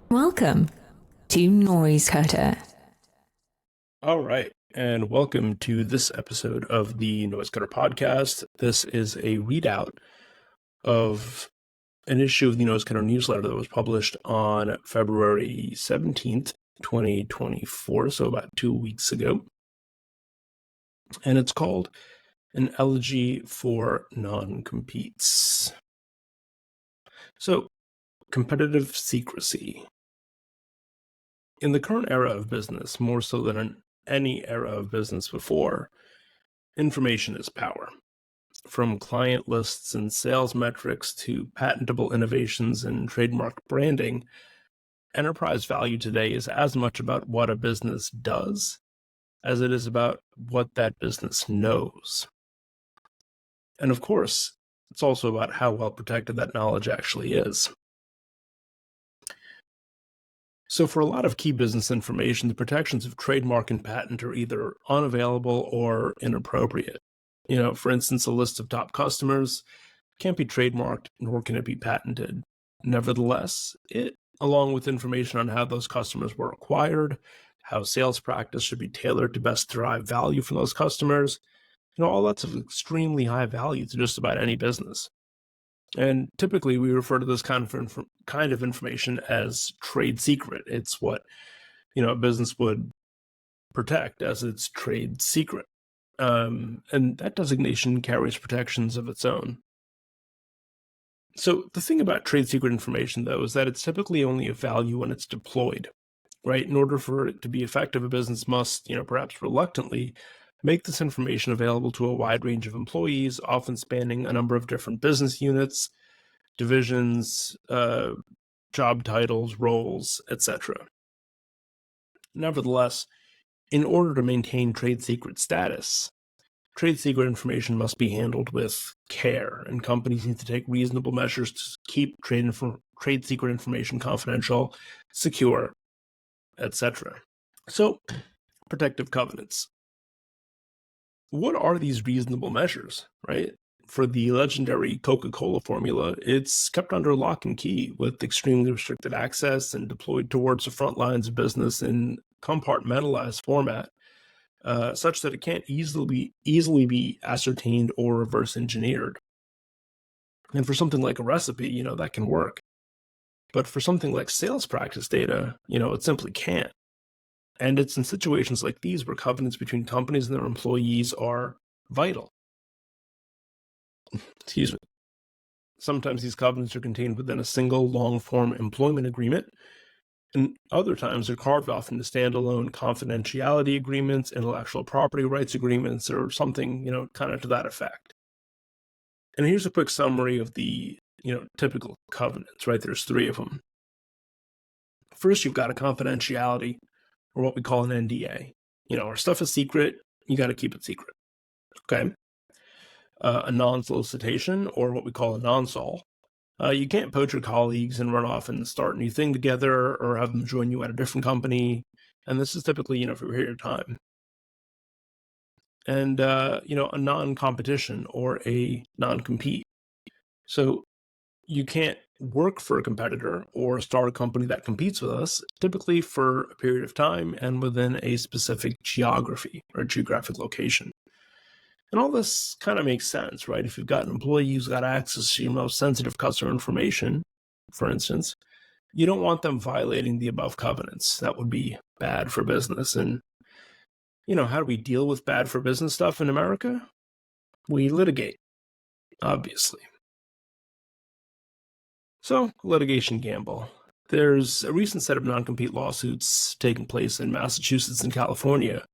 Welcome to Noisecutter. All right, and welcome to this episode of the Noisecutter Podcast. This is a readout of an issue of the Noisecutter Newsletter that was published on February 17th, 2024, so about 2 weeks ago. And it's called An Elegy for Non-Competes. So, competitive secrecy. In the current era of business, more so than in any era of business before, information is power. From client lists and sales metrics to patentable innovations and trademark branding, enterprise value today is as much about what a business does as it is about what that business knows. And of course, it's also about how well protected that knowledge actually is. So for a lot of key business information, the protections of trademark and patent are either unavailable or inappropriate. For instance, a list of top customers can't be trademarked, nor can it be patented. Nevertheless, it, along with information on how those customers were acquired, how sales practice should be tailored to best derive value from those customers, all that's of extremely high value to just about any business. And typically we refer to this kind of information as trade secret. It's what, a business would protect as its trade secret. And that designation carries protections of its own. So the thing about trade secret information, though, is that it's typically only of value when it's deployed, right? In order for it to be effective, a business must, perhaps reluctantly, make this information available to a wide range of employees, often spanning a number of different business units, divisions, job titles, roles, etc. Nevertheless, in order to maintain trade secret status, trade secret information must be handled with care, and companies need to take reasonable measures to keep trade secret information confidential, secure, etc. So, protective covenants. What are these reasonable measures, right? For the legendary Coca-Cola formula, it's kept under lock and key with extremely restricted access and deployed towards the front lines of business in compartmentalized format, such that it can't easily be ascertained or reverse engineered. And for something like a recipe, that can work. But for something like sales practice data, it simply can't. And it's in situations like these where covenants between companies and their employees are vital. Excuse me. Sometimes these covenants are contained within a single long-form employment agreement, and other times they're carved off into standalone confidentiality agreements, intellectual property rights agreements, or something, kind of to that effect. And here's a quick summary of the, typical covenants, right? There's 3 of them. First, you've got a confidentiality, or what we call an NDA. Our stuff is secret, you got to keep it secret. Okay. A non-solicitation, or what we call a non-sol. You can't poach your colleagues and run off and start a new thing together, or have them join you at a different company. And this is typically, for a period of time. And, a non-competition or a non-compete. So you can't work for a competitor or start a company that competes with us, typically for a period of time and within a specific geography or geographic location. And all this kind of makes sense, right? If you've got an employee who's got access to your most sensitive customer information, for instance, you don't want them violating the above covenants. That would be bad for business. And, how do we deal with bad for business stuff in America? We litigate, obviously. So, litigation gamble. There's a recent set of non-compete lawsuits taking place in Massachusetts and California.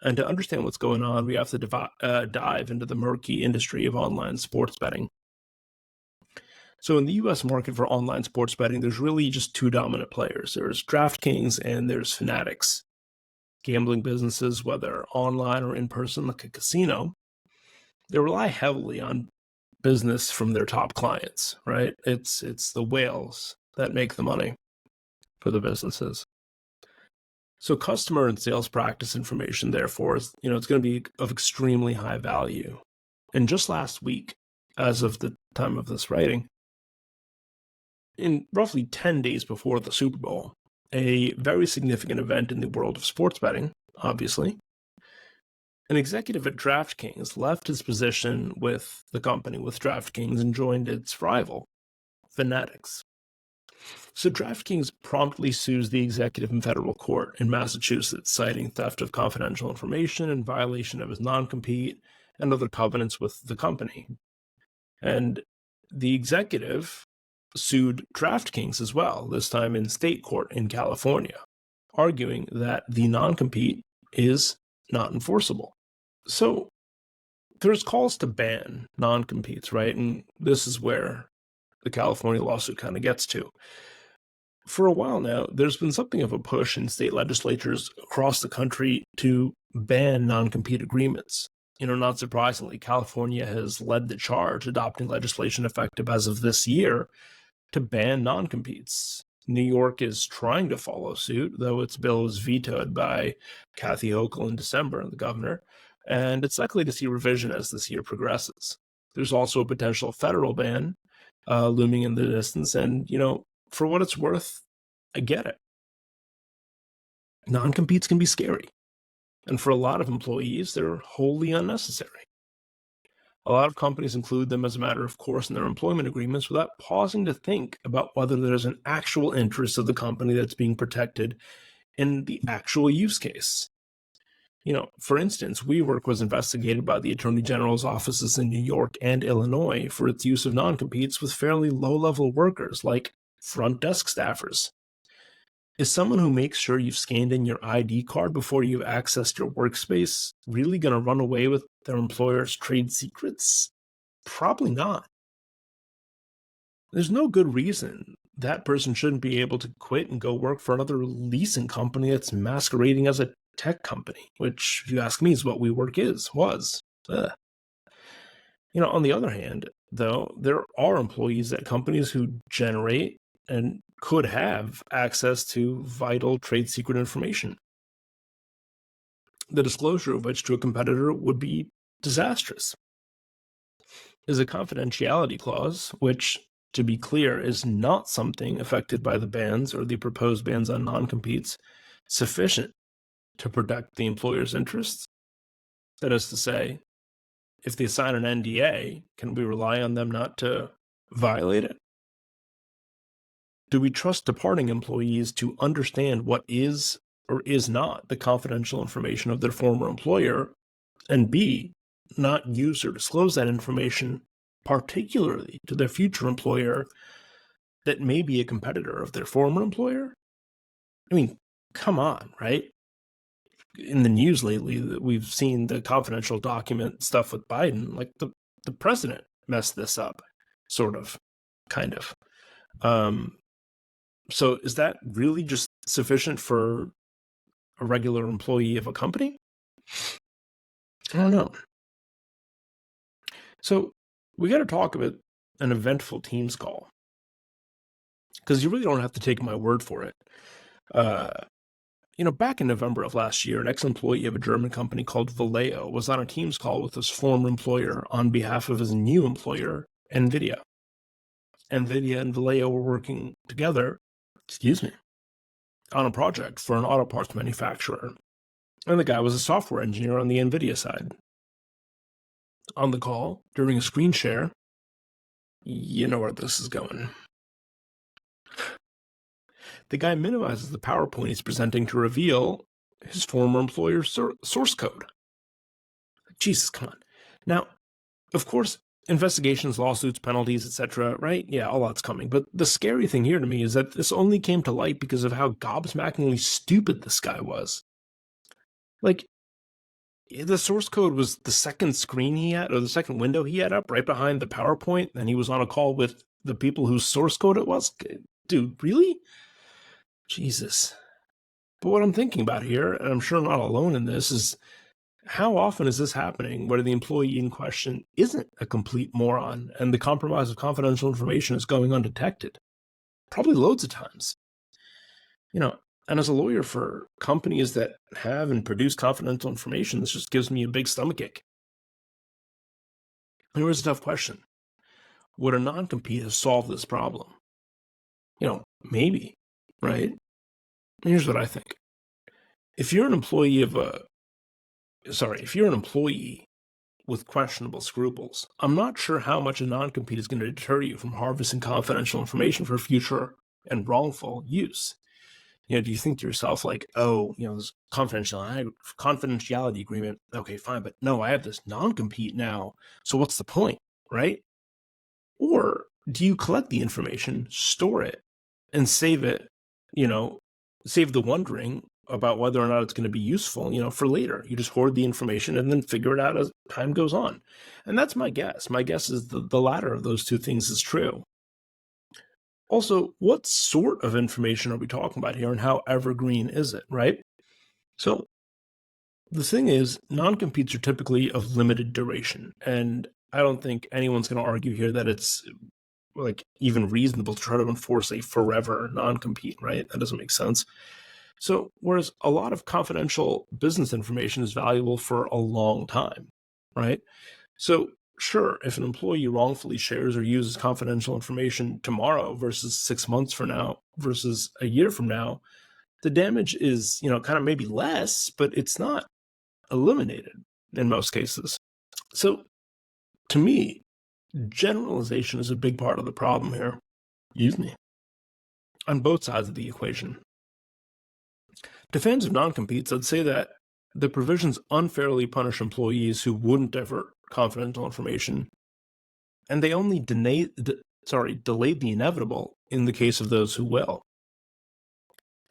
And to understand what's going on, we have to dive into the murky industry of online sports betting. So in the U.S. market for online sports betting, there's really just 2 dominant players. There's DraftKings and there's Fanatics. Gambling businesses, whether online or in person, like a casino, they rely heavily on business from their top clients, right? It's the whales that make the money for the businesses. So customer and sales practice information, therefore, is, it's going to be of extremely high value. And just last week, as of the time of this writing, in roughly 10 days before the Super Bowl, a very significant event in the world of sports betting, obviously, an executive at DraftKings left his position with the company, with DraftKings, and joined its rival, Fanatics. So DraftKings promptly sues the executive in federal court in Massachusetts, citing theft of confidential information and violation of his non-compete and other covenants with the company. And the executive sued DraftKings as well, this time in state court in California, arguing that the non-compete is not enforceable. So there's calls to ban non-competes, right? And this is where the California lawsuit kind of gets to. For a while now, there's been something of a push in state legislatures across the country to ban non-compete agreements. Not surprisingly, California has led the charge, adopting legislation effective as of this year to ban non-competes. New York is trying to follow suit, though its bill was vetoed by Kathy Hochul in December, the governor, and it's likely to see revision as this year progresses. There's also a potential federal ban looming in the distance, and, for what it's worth, I get it. Non-competes can be scary, and for a lot of employees, they're wholly unnecessary. A lot of companies include them as a matter of course in their employment agreements without pausing to think about whether there's an actual interest of the company that's being protected in the actual use case. For instance, WeWork was investigated by the Attorney General's offices in New York and Illinois for its use of non-competes with fairly low-level workers like front desk staffers. Is someone who makes sure you've scanned in your ID card before you've accessed your workspace really going to run away with their employer's trade secrets? Probably not. There's no good reason that person shouldn't be able to quit and go work for another leasing company that's masquerading as a tech company, which, if you ask me, is what WeWork was. Ugh. On the other hand, though, there are employees at companies who generate and could have access to vital trade secret information, the disclosure of which to a competitor would be disastrous. There's a confidentiality clause, which, to be clear, is not something affected by the bans or the proposed bans on non-competes, sufficient to protect the employer's interests. That is to say, if they sign an NDA, can we rely on them not to violate it? Do we trust departing employees to understand what is or is not the confidential information of their former employer, and B, not use or disclose that information, particularly to their future employer that may be a competitor of their former employer? I mean, come on, right? In the news lately, we've seen the confidential document stuff with Biden. Like the president messed this up, sort of, kind of. So is that really just sufficient for a regular employee of a company? I don't know. So we got to talk about an eventful Teams call, because you really don't have to take my word for it. Back in November of last year, an ex-employee of a German company called Vallejo was on a Teams call with his former employer on behalf of his new employer, NVIDIA. NVIDIA and Vallejo were working together, on a project for an auto parts manufacturer. And the guy was a software engineer on the NVIDIA side. On the call, during a screen share, you know where this is going. The guy minimizes the PowerPoint he's presenting to reveal his former employer's source code. Jesus, come on. Now, of course, investigations, lawsuits, penalties, etc., right? Yeah, all that's coming. But the scary thing here to me is that this only came to light because of how gobsmackingly stupid this guy was. Like, the source code was the second screen he had, or the second window he had up right behind the PowerPoint, and he was on a call with the people whose source code it was. Dude, really? Jesus. But what I'm thinking about here, and I'm sure I'm not alone in this, is how often is this happening where the employee in question isn't a complete moron and the compromise of confidential information is going undetected? Probably loads of times. And as a lawyer for companies that have and produce confidential information, this just gives me a big stomachache. Here's a tough question. Would a non-compete have solved this problem? Maybe, right? Here's what I think. If you're an employee with questionable scruples, I'm not sure how much a non-compete is going to deter you from harvesting confidential information for future and wrongful use. Do you think to yourself like, this confidentiality agreement, okay, fine, but no, I have this non-compete now, so what's the point, right? Or do you collect the information, store it, and save it, save the wondering about whether or not it's going to be useful, for later? You just hoard the information and then figure it out as time goes on. And that's my guess. My guess is the latter of those two things is true. Also, what sort of information are we talking about here and how evergreen is it, right? So the thing is, non-competes are typically of limited duration, and I don't think anyone's going to argue here that it's like even reasonable to try to enforce a forever non-compete, right? That doesn't make sense. So whereas a lot of confidential business information is valuable for a long time, right? So sure, if an employee wrongfully shares or uses confidential information tomorrow versus 6 months from now versus a year from now, the damage is, kind of maybe less, but it's not eliminated in most cases. So to me, generalization is a big part of the problem here. Excuse me. On both sides of the equation. To fans of non-competes, I'd say that the provisions unfairly punish employees who wouldn't divert confidential information, and they only delay the inevitable in the case of those who will.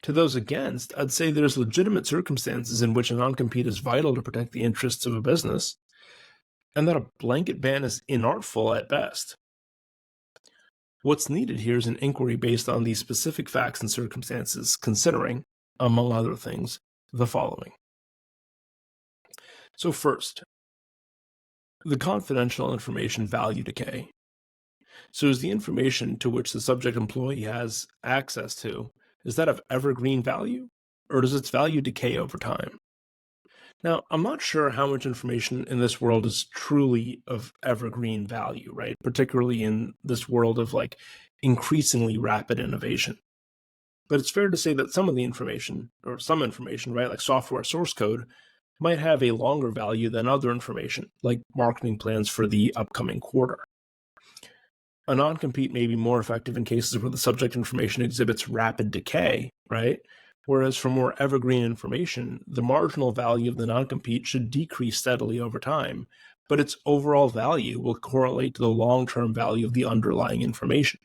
To those against, I'd say there's legitimate circumstances in which a non-compete is vital to protect the interests of a business, and that a blanket ban is inartful at best. What's needed here is an inquiry based on these specific facts and circumstances, considering, among other things, the following. So first, the confidential information value decay. So is the information to which the subject employee has access to, is that of evergreen value, or does its value decay over time? Now, I'm not sure how much information in this world is truly of evergreen value, right? Particularly in this world of increasingly rapid innovation. But it's fair to say that some information, right, like software source code, might have a longer value than other information, like marketing plans for the upcoming quarter. A non-compete may be more effective in cases where the subject information exhibits rapid decay, right? Whereas for more evergreen information, the marginal value of the non-compete should decrease steadily over time, but its overall value will correlate to the long-term value of the underlying information.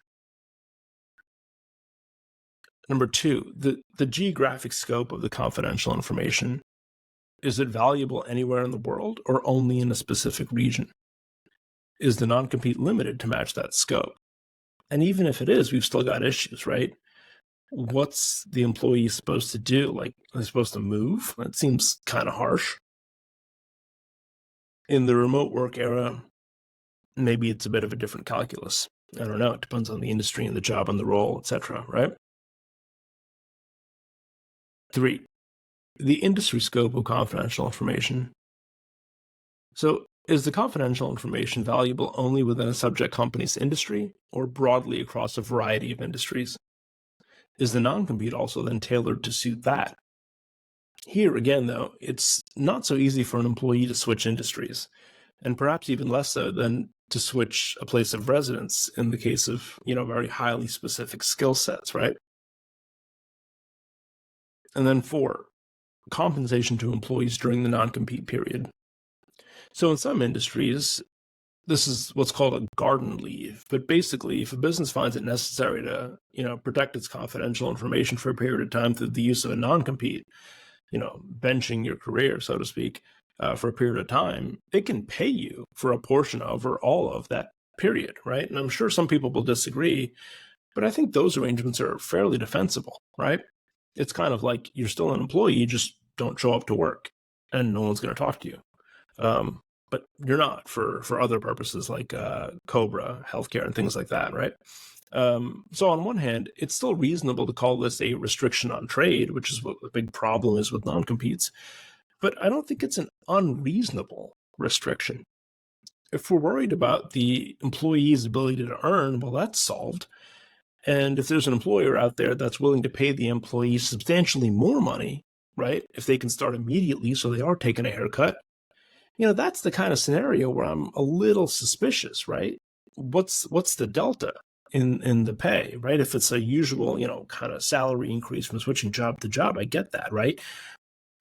Number two, the geographic scope of the confidential information. Is it valuable anywhere in the world or only in a specific region? Is the non-compete limited to match that scope? And even if it is, we've still got issues, right? What's the employee supposed to do? Are they supposed to move? That seems kind of harsh. In the remote work era, maybe it's a bit of a different calculus. I don't know. It depends on the industry and the job and the role, etc., right? 3, the industry scope of confidential information. So, is the confidential information valuable only within a subject company's industry or broadly across a variety of industries? Is the non-compete also then tailored to suit that? Here again, though, it's not so easy for an employee to switch industries, and perhaps even less so than to switch a place of residence in the case of, very highly specific skill sets, right? And then 4, compensation to employees during the non-compete period. So in some industries, this is what's called a garden leave. But basically, if a business finds it necessary to, protect its confidential information for a period of time through the use of a non-compete, benching your career, so to speak, for a period of time, it can pay you for a portion of or all of that period, right? And I'm sure some people will disagree, but I think those arrangements are fairly defensible, right? It's kind of like you're still an employee, you just don't show up to work and no one's going to talk to you. But you're not for other purposes like COBRA, healthcare, and things like that, right? So on one hand, it's still reasonable to call this a restriction on trade, which is what the big problem is with non-competes. But I don't think it's an unreasonable restriction. if we're worried about the employee's ability to earn, well, that's solved. And if there's an employer out there that's willing to pay the employee substantially more money, right, if they can start immediately so they are taking a haircut, that's the kind of scenario where I'm a little suspicious, right? What's the delta in the pay, right? If it's a usual, kind of salary increase from switching job to job, I get that, right?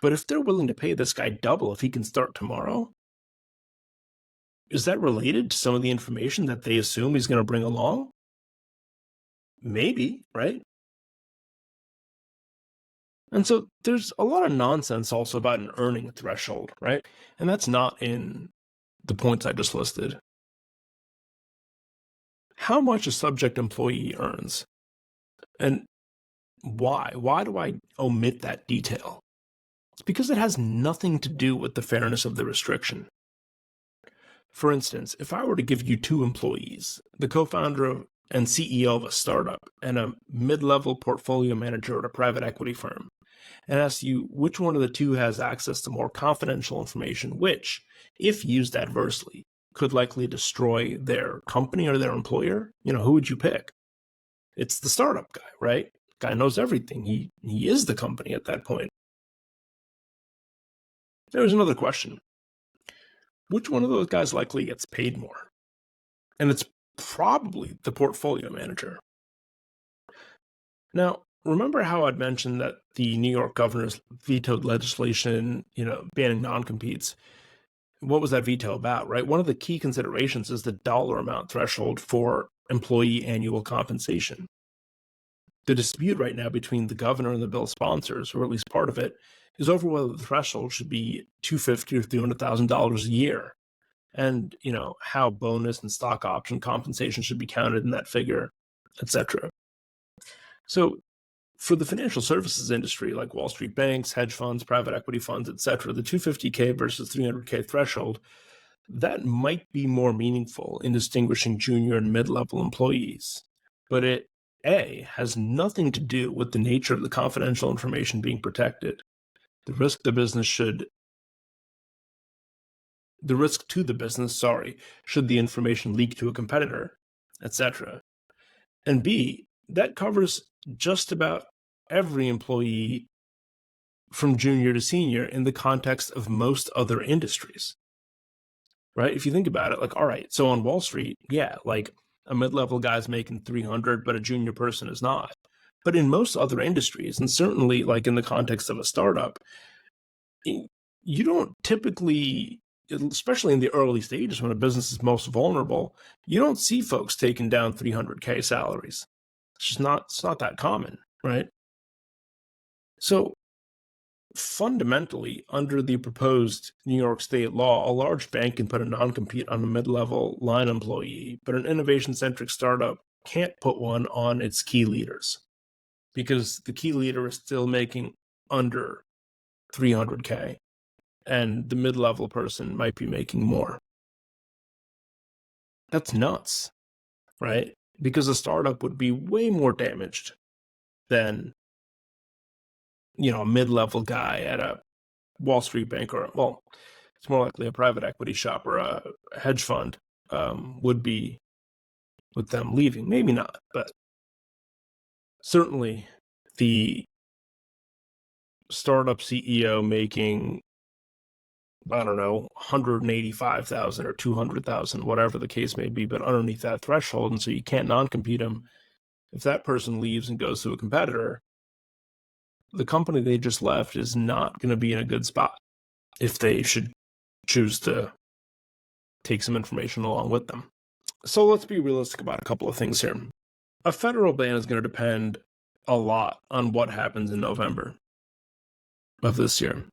But if they're willing to pay this guy double if he can start tomorrow, is that related to some of the information that they assume he's going to bring along? Maybe, right? And so there's a lot of nonsense also about an earning threshold, right? And that's not in the points I just listed. How much a subject employee earns, and why? Why do I omit that detail? It's because it has nothing to do with the fairness of the restriction. For instance, if I were to give you two employees, the co-founder and CEO of a startup and a mid-level portfolio manager at a private equity firm, and ask you which one of the two has access to more confidential information, which, if used adversely, could likely destroy their company or their employer, who would you pick? It's the startup guy, right? Guy knows everything. He is the company at that point. There's another question. Which one of those guys likely gets paid more? And it's probably the portfolio manager. Now, remember how I'd mentioned that the New York governors vetoed legislation, banning non-competes? What was that veto about, right? One of the key considerations is the dollar amount threshold for employee annual compensation. The dispute right now between the governor and the bill sponsors, or at least part of it, is over whether the threshold should be $250,000 or $300,000 a year, and how bonus and stock option compensation should be counted in that figure, etc. So, for the financial services industry, like Wall Street banks, hedge funds, private equity funds, etc., the $250K versus $300K threshold, that might be more meaningful in distinguishing junior and mid-level employees. But it, A, has nothing to do with the nature of the confidential information being protected. The risk to the business, should the information leak to a competitor, etc. And B, that covers just about every employee from junior to senior in the context of most other industries, right? If you think about it, like, all right, so on Wall Street, yeah, like a mid-level guy's making 300, but a junior person is not. But in most other industries, and certainly like in the context of a startup, you don't typically, especially in the early stages when a business is most vulnerable, you don't see folks taking down 300K salaries. It's not that common, right? So fundamentally, under the proposed New York State law, a large bank can put a non-compete on a mid-level line employee, but an innovation-centric startup can't put one on its key leaders because the key leader is still making under 300K and the mid-level person might be making more. That's nuts, right? Because a startup would be way more damaged than a mid-level guy at a Wall Street bank, or, well, it's more likely a private equity shop or a hedge fund would be with them leaving. Maybe not, but certainly the startup CEO making, I don't know, 185,000 or 200,000, whatever the case may be, but underneath that threshold, and so you can't non-compete them. If that person leaves and goes to a competitor, the company they just left is not going to be in a good spot if they should choose to take some information along with them. So let's be realistic about a couple of things here. A federal ban is going to depend a lot on what happens in November of this year.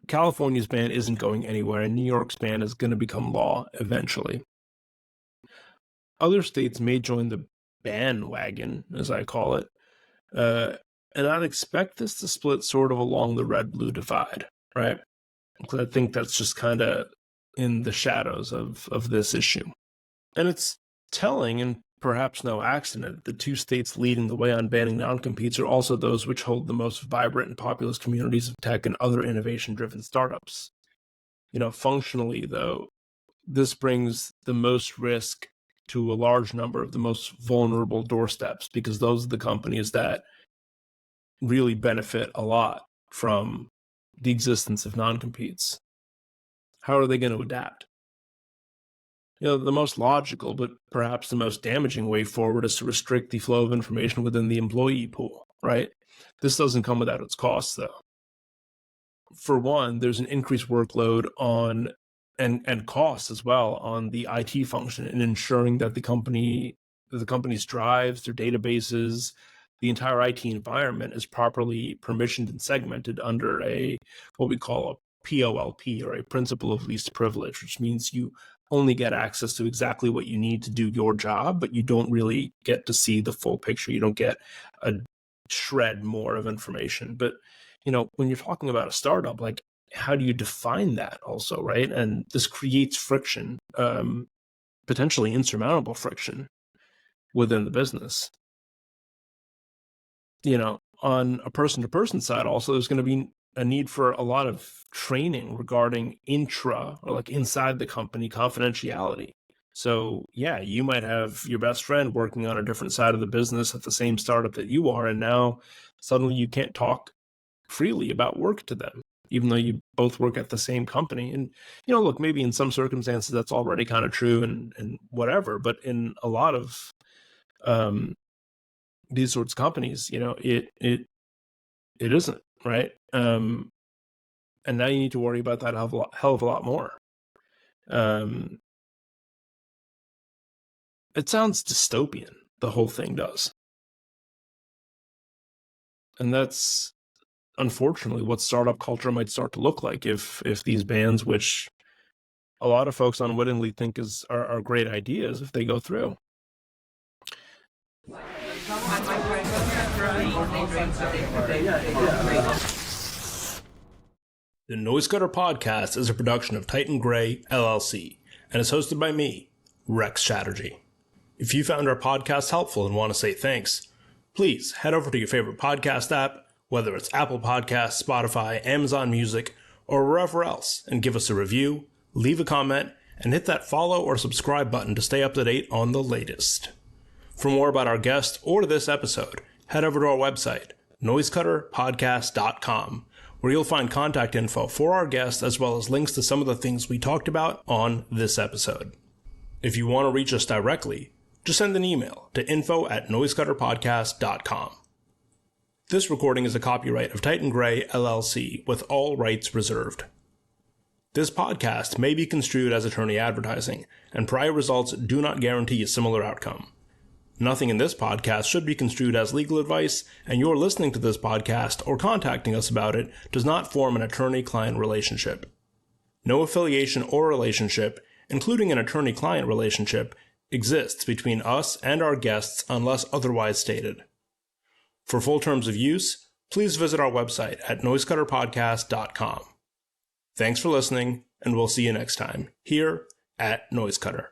California's ban isn't going anywhere, and New York's ban is going to become law eventually. Other states may join the bandwagon, as I call it, and I'd expect this to split sort of along the red-blue divide, right? Because I think that's just kind of in the shadows of this issue. And it's telling, and perhaps no accident, the two states leading the way on banning non-competes are also those which hold the most vibrant and populous communities of tech and other innovation-driven startups. Functionally, though, this brings the most risk to a large number of the most vulnerable doorsteps, because those are the companies that really benefit a lot from the existence of non-competes. How are they going to adapt? The most logical, but perhaps the most damaging way forward is to restrict the flow of information within the employee pool, right? This doesn't come without its costs, though. For one, there's an increased workload on and costs as well on the IT function in ensuring that the company's drives, their databases, the entire IT environment is properly permissioned and segmented under what we call a POLP, or a principle of least privilege, which means you only get access to exactly what you need to do your job, but you don't really get to see the full picture. You don't get a shred more of information. But, when you're talking about a startup, like, how do you define that also, right? And this creates friction, potentially insurmountable friction within the business. On a person-to-person side also, there's going to be a need for a lot of training regarding inside the company confidentiality. So yeah, you might have your best friend working on a different side of the business at the same startup that you are, and now suddenly you can't talk freely about work to them, even though you both work at the same company. And, look, maybe in some circumstances that's already kind of true and whatever, but in a lot of these sorts of companies, it isn't, right? And now you need to worry about that hell of a lot more. It sounds dystopian, the whole thing does. And that's unfortunately what startup culture might start to look like if these bans, which a lot of folks unwittingly think are great ideas, if they go through. The Noisecutter Podcast is a production of Titan Gray, LLC, and is hosted by me, Rex Chatterjee. If you found our podcast helpful and want to say thanks, please head over to your favorite podcast app, whether it's Apple Podcasts, Spotify, Amazon Music, or wherever else, and give us a review, leave a comment, and hit that follow or subscribe button to stay up to date on the latest. For more about our guest or this episode, head over to our website, Noisecutterpodcast.com, where you'll find contact info for our guest as well as links to some of the things we talked about on this episode. If you want to reach us directly, just send an email to info@noisecutterpodcast.com. This recording is a copyright of Titan Gray, LLC, with all rights reserved. This podcast may be construed as attorney advertising, and prior results do not guarantee a similar outcome. Nothing in this podcast should be construed as legal advice, and your listening to this podcast or contacting us about it does not form an attorney-client relationship. No affiliation or relationship, including an attorney-client relationship, exists between us and our guests unless otherwise stated. For full terms of use, please visit our website at Noisecutterpodcast.com. Thanks for listening, and we'll see you next time here at Noisecutter.